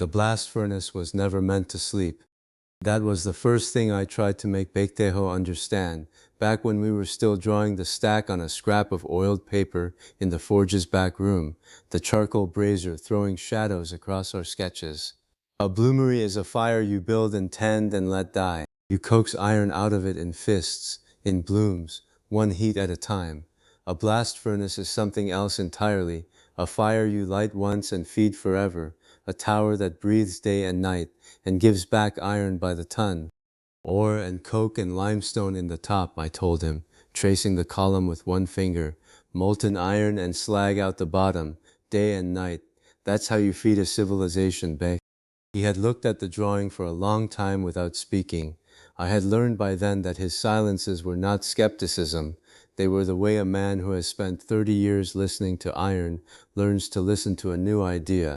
The blast furnace was never meant to sleep. That was the first thing I tried to make Baek Tae-ho understand, back when we were still drawing the stack on a scrap of oiled paper in the forge's back room, the charcoal brazier throwing shadows across our sketches. A bloomery is a fire you build and tend and let die. You coax iron out of it in fists, in blooms, one heat at a time. A blast furnace is something else entirely, a fire you light once and feed forever, a tower that breathes day and night, and gives back iron by the ton. Ore and coke and limestone in the top, I told him, tracing the column with one finger. Molten iron and slag out the bottom, day and night. That's how you feed a civilization, Baek. He had looked at the drawing for a long time without speaking. I had learned by then that his silences were not skepticism. They were the way a man who has spent 30 years listening to iron learns to listen to a new idea.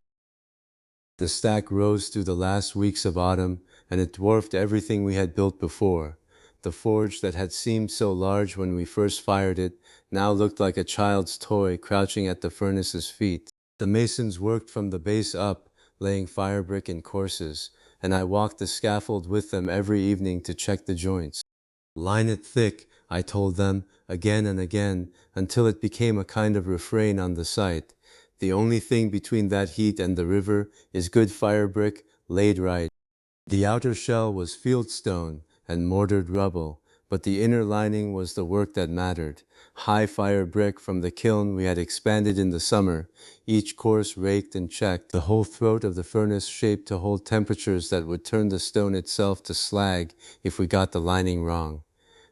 The stack rose through the last weeks of autumn, and it dwarfed everything we had built before. The forge that had seemed so large when we first fired it now looked like a child's toy crouching at the furnace's feet. The masons worked from the base up, laying fire brick in courses, and I walked the scaffold with them every evening to check the joints. Line it thick, I told them, again and again, until it became a kind of refrain on the site. The only thing between that heat and the river is good fire brick, laid right. The outer shell was fieldstone and mortared rubble, but the inner lining was the work that mattered. High fire brick from the kiln we had expanded in the summer, each course raked and checked, the whole throat of the furnace shaped to hold temperatures that would turn the stone itself to slag if we got the lining wrong.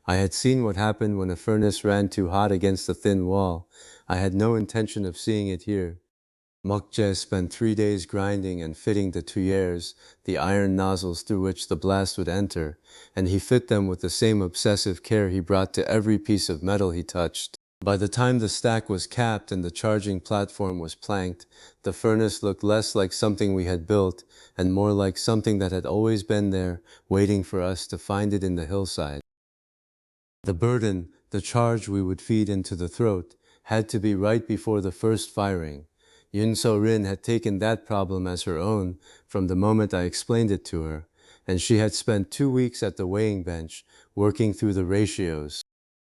I had seen what happened when a furnace ran too hot against a thin wall. I had no intention of seeing it here. Mokje spent 3 days grinding and fitting the tuyères, the iron nozzles through which the blast would enter, and he fit them with the same obsessive care he brought to every piece of metal he touched. By the time the stack was capped and the charging platform was planked, the furnace looked less like something we had built and more like something that had always been there, waiting for us to find it in the hillside. The burden, the charge we would feed into the throat, had to be right before the first firing. Seo-rin had taken that problem as her own from the moment I explained it to her, and she had spent 2 weeks at the weighing bench, working through the ratios.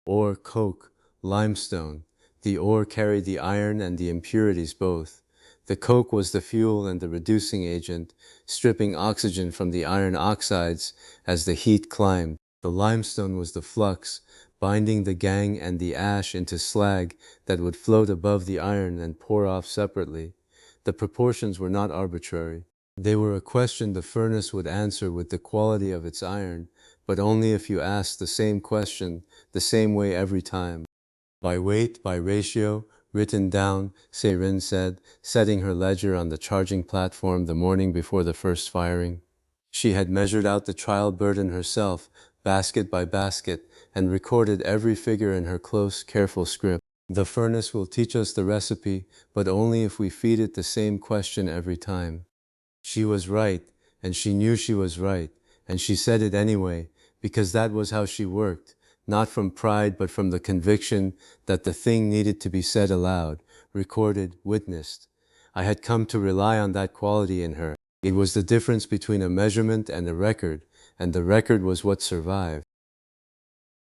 Ore, coke, limestone. The ore carried the iron and the impurities both. The coke was the fuel and the reducing agent, stripping oxygen from the iron oxides as the heat climbed. The limestone was the flux, binding the gangue and the ash into slag that would float above the iron and pour off separately. The proportions were not arbitrary. They were a question the furnace would answer with the quality of its iron, but only if you asked the same question the same way every time. By weight, by ratio, written down, Seo-rin said, setting her ledger on the charging platform the morning before the first firing. She had measured out the trial burden herself, basket by basket, and recorded every figure in her close, careful script. The furnace will teach us the recipe, but only if we feed it the same question every time. She was right, and she knew she was right, and she said it anyway, because that was how she worked, not from pride but from the conviction that the thing needed to be said aloud, recorded, witnessed. I had come to rely on that quality in her. It was the difference between a measurement and a record, and the record was what survived.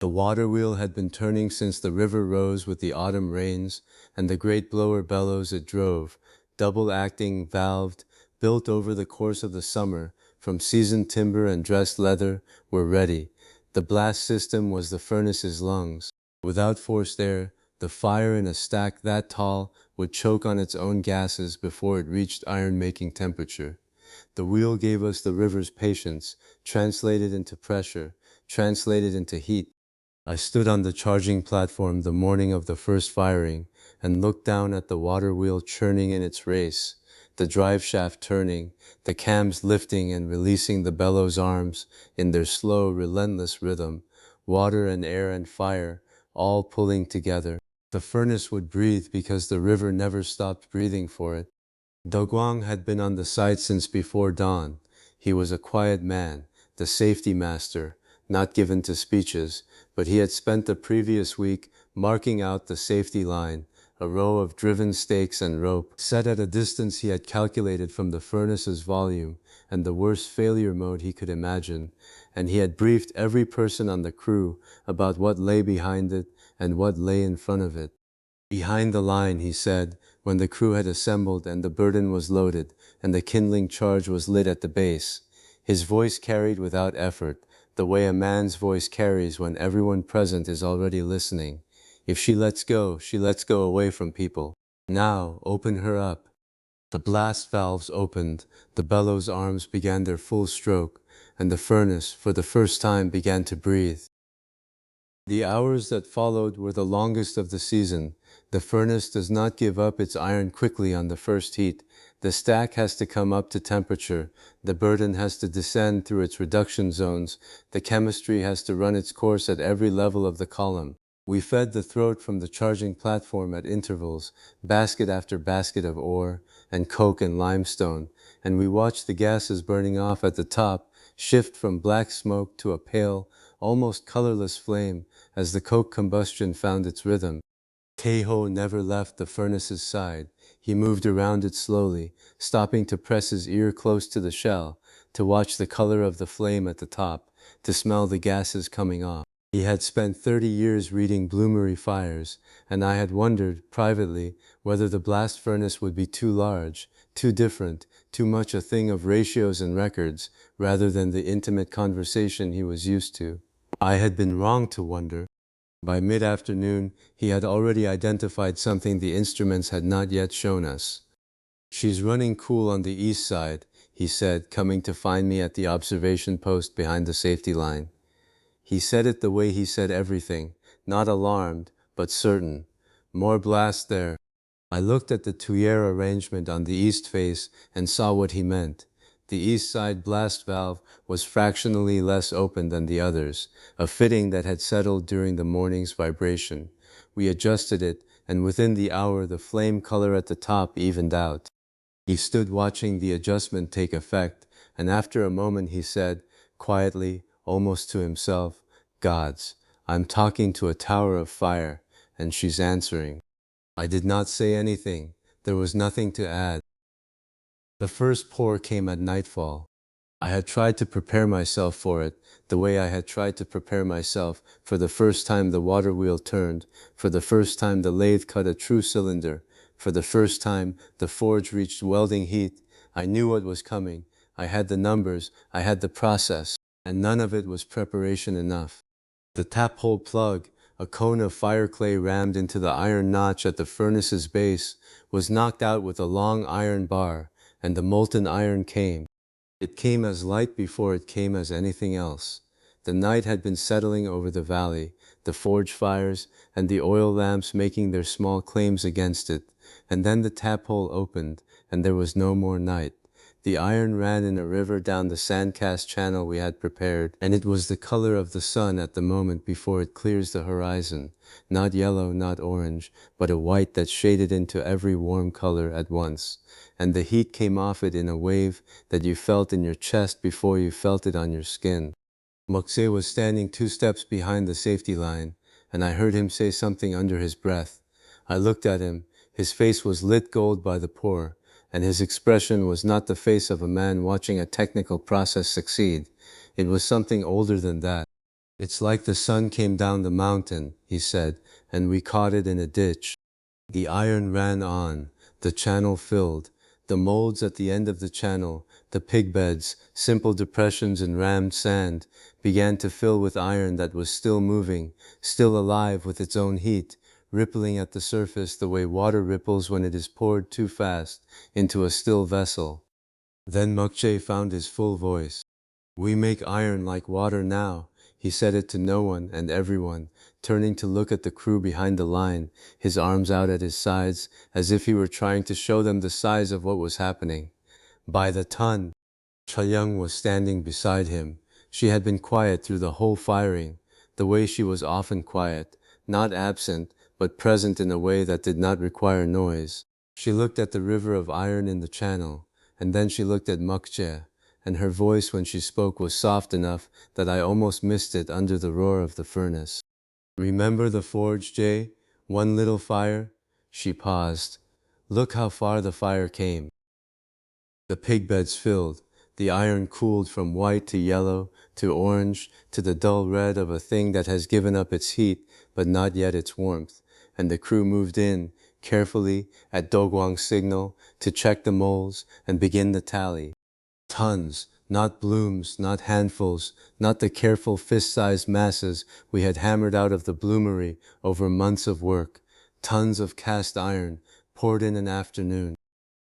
The water wheel had been turning since the river rose with the autumn rains, and the great blower bellows it drove, double-acting, valved, built over the course of the summer, from seasoned timber and dressed leather, were ready. The blast system was the furnace's lungs. Without forced air, the fire in a stack that tall would choke on its own gases before it reached iron-making temperature. The wheel gave us the river's patience, translated into pressure, translated into heat. I stood on the charging platform the morning of the first firing and looked down at the water wheel churning in its race, the drive shaft turning, the cams lifting and releasing the bellows arms in their slow, relentless rhythm, water and air and fire, all pulling together. The furnace would breathe because the river never stopped breathing for it. Doh Gwang had been on the site since before dawn. He was a quiet man, the safety master, not given to speeches, but he had spent the previous week marking out the safety line, a row of driven stakes and rope, set at a distance he had calculated from the furnace's volume and the worst failure mode he could imagine, and he had briefed every person on the crew about what lay behind it and what lay in front of it. Behind the line, he said, when the crew had assembled and the burden was loaded and the kindling charge was lit at the base. His voice carried without effort, the way a man's voice carries when everyone present is already listening. If she lets go, she lets go away from people. Now, open her up. The blast valves opened, the bellows arms began their full stroke, and the furnace, for the first time, began to breathe. The hours that followed were the longest of the season. The furnace does not give up its iron quickly on the first heat. The stack has to come up to temperature. The burden has to descend through its reduction zones. The chemistry has to run its course at every level of the column. We fed the throat from the charging platform at intervals, basket after basket of ore and coke and limestone, and we watched the gases burning off at the top shift from black smoke to a pale, almost colorless flame as the coke combustion found its rhythm. Tae-ho never left the furnace's side. He moved around it slowly, stopping to press his ear close to the shell, to watch the color of the flame at the top, to smell the gases coming off. He had spent 30 years reading bloomery fires, and I had wondered, privately, whether the blast furnace would be too large, too different, too much a thing of ratios and records, rather than the intimate conversation he was used to. I had been wrong to wonder. By mid-afternoon, he had already identified something the instruments had not yet shown us. "She's running cool on the east side," he said, coming to find me at the observation post behind the safety line. He said it the way he said everything, not alarmed, but certain. More blast there. I looked at the tuyere arrangement on the east face and saw what he meant. The east side blast valve was fractionally less open than the others, a fitting that had settled during the morning's vibration. We adjusted it, and within the hour the flame color at the top evened out. He stood watching the adjustment take effect, and after a moment he said, quietly, almost to himself, "Gods, I'm talking to a tower of fire, and she's answering." I did not say anything. There was nothing to add. The first pour came at nightfall. I had tried to prepare myself for it, the way I had tried to prepare myself for the first time the water wheel turned, for the first time the lathe cut a true cylinder, for the first time the forge reached welding heat. I knew what was coming. I had the numbers, I had the process, and none of it was preparation enough. The taphole plug, a cone of fire clay rammed into the iron notch at the furnace's base, was knocked out with a long iron bar, and the molten iron came. It came as light before it came as anything else. The night had been settling over the valley, the forge fires and the oil lamps making their small claims against it, and then the taphole opened, and there was no more night. The iron ran in a river down the sand-cast channel we had prepared, and it was the color of the sun at the moment before it clears the horizon, not yellow, not orange, but a white that shaded into every warm color at once, and the heat came off it in a wave that you felt in your chest before you felt it on your skin. Mokse was standing 2 steps behind the safety line, and I heard him say something under his breath. I looked at him. His face was lit gold by the pour, and his expression was not the face of a man watching a technical process succeed. It was something older than that. "It's like the sun came down the mountain," he said, "and we caught it in a ditch." The iron ran on. The channel filled. The molds at the end of the channel, the pig beds, simple depressions in rammed sand, began to fill with iron that was still moving, still alive with its own heat, rippling at the surface the way water ripples when it is poured too fast into a still vessel. Then Mokche found his full voice. "We make iron like water now." He said it to no one and everyone, turning to look at the crew behind the line, his arms out at his sides, as if he were trying to show them the size of what was happening. By the ton. Chayoung was standing beside him. She had been quiet through the whole firing, the way she was often quiet, not absent, but present in a way that did not require noise. She looked at the river of iron in the channel, and then she looked at Mokche, and her voice when she spoke was soft enough that I almost missed it under the roar of the furnace. "Remember the forge, Jay? One little fire? She paused. Look how far the fire came. The pig beds filled. The iron cooled from white to yellow to orange to the dull red of a thing that has given up its heat but not yet its warmth. And the crew moved in, carefully, at Do Gwang's signal, to check the moles and begin the tally. Tons, not blooms, not handfuls, not the careful fist-sized masses we had hammered out of the bloomery over months of work. Tons of cast iron, poured in an afternoon.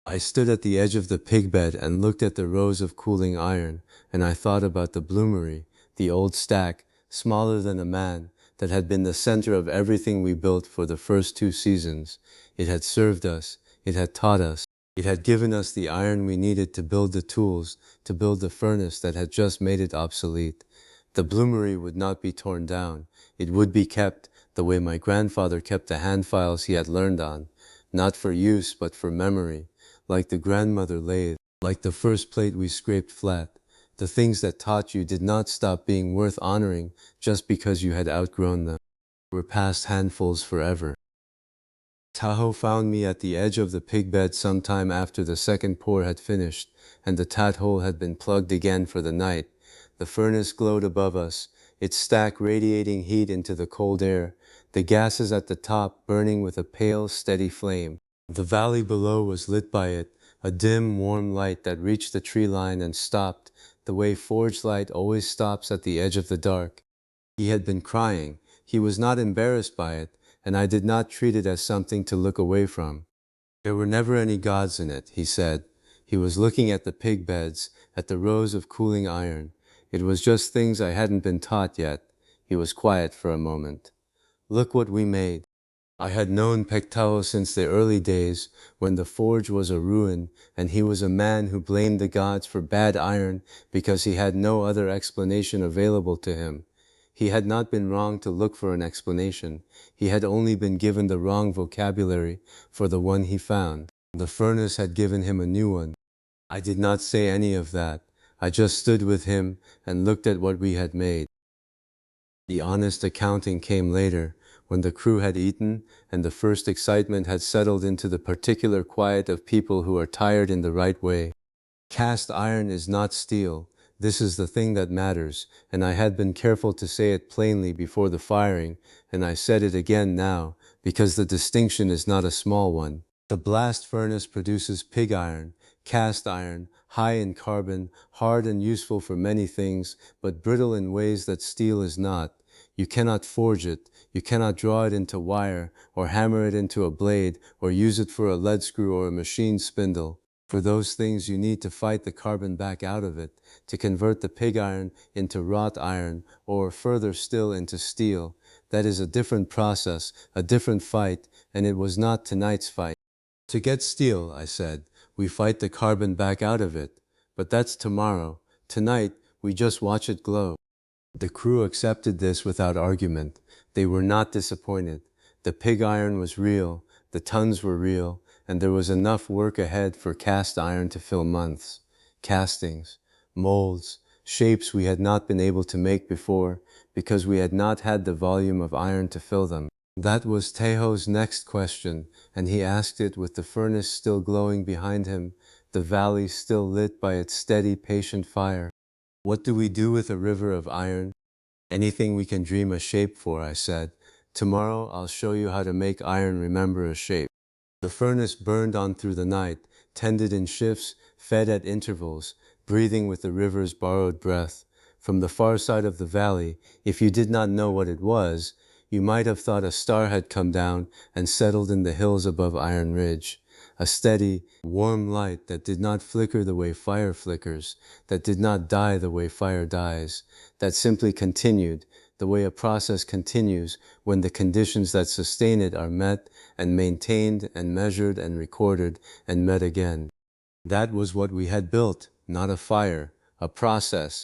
I stood at the edge of the pig bed and looked at the rows of cooling iron, and I thought about the bloomery, the old stack, smaller than a man, that had been the center of everything we built for the first 2 seasons. It had served us, it had taught us, it had given us the iron we needed to build the tools, to build the furnace that had just made it obsolete. The bloomery would not be torn down, it would be kept the way my grandfather kept the hand files he had learned on, not for use but for memory. Like the grandmother lathe, like the first plate we scraped flat, the things that taught you did not stop being worth honoring just because you had outgrown them. Were past handfuls forever. Tae-ho found me at the edge of the pig bed sometime after the second pour had finished, and the taphole had been plugged again for the night. The furnace glowed above us, its stack radiating heat into the cold air, the gases at the top burning with a pale, steady flame. The valley below was lit by it, a dim, warm light that reached the tree line and stopped, the way forge light always stops at the edge of the dark. He had been crying. He was not embarrassed by it, and I did not treat it as something to look away from. There were never any gods in it, he said. He was looking at the pig beds, at the rows of cooling iron. It was just things I hadn't been taught yet. He was quiet for a moment. Look what we made. I had known Baek Tae-ho since the early days, when the forge was a ruin, and he was a man who blamed the gods for bad iron because he had no other explanation available to him. He had not been wrong to look for an explanation. He had only been given the wrong vocabulary for the one he found. The furnace had given him a new one. I did not say any of that. I just stood with him and looked at what we had made. The honest accounting came later, when the crew had eaten and the first excitement had settled into the particular quiet of people who are tired in the right way. Cast iron is not steel. This is the thing that matters, and I had been careful to say it plainly before the firing, and I said it again now, because the distinction is not a small one. The blast furnace produces pig iron, cast iron, high in carbon, hard and useful for many things, but brittle in ways that steel is not. You cannot forge it, you cannot draw it into wire, or hammer it into a blade, or use it for a lead screw or a machine spindle. For those things you need to fight the carbon back out of it, to convert the pig iron into wrought iron, or further still into steel. That is a different process, a different fight, and it was not tonight's fight. To get steel, I said, we fight the carbon back out of it. But that's tomorrow. Tonight, we just watch it glow. The crew accepted this without argument. They were not disappointed. The pig iron was real, the tons were real, and there was enough work ahead for cast iron to fill months. Castings, molds, shapes we had not been able to make before because we had not had the volume of iron to fill them. That was Tae-ho's next question, and he asked it with the furnace still glowing behind him, the valley still lit by its steady, patient fire. What do we do with a river of iron? Anything we can dream a shape for, I said. Tomorrow I'll show you how to make iron remember a shape. The furnace burned on through the night, tended in shifts, fed at intervals, breathing with the river's borrowed breath. From the far side of the valley, if you did not know what it was, you might have thought a star had come down and settled in the hills above Iron Ridge. A steady, warm light that did not flicker the way fire flickers, that did not die the way fire dies, that simply continued, the way a process continues when the conditions that sustain it are met and maintained and measured and recorded and met again. That was what we had built, not a fire, a process.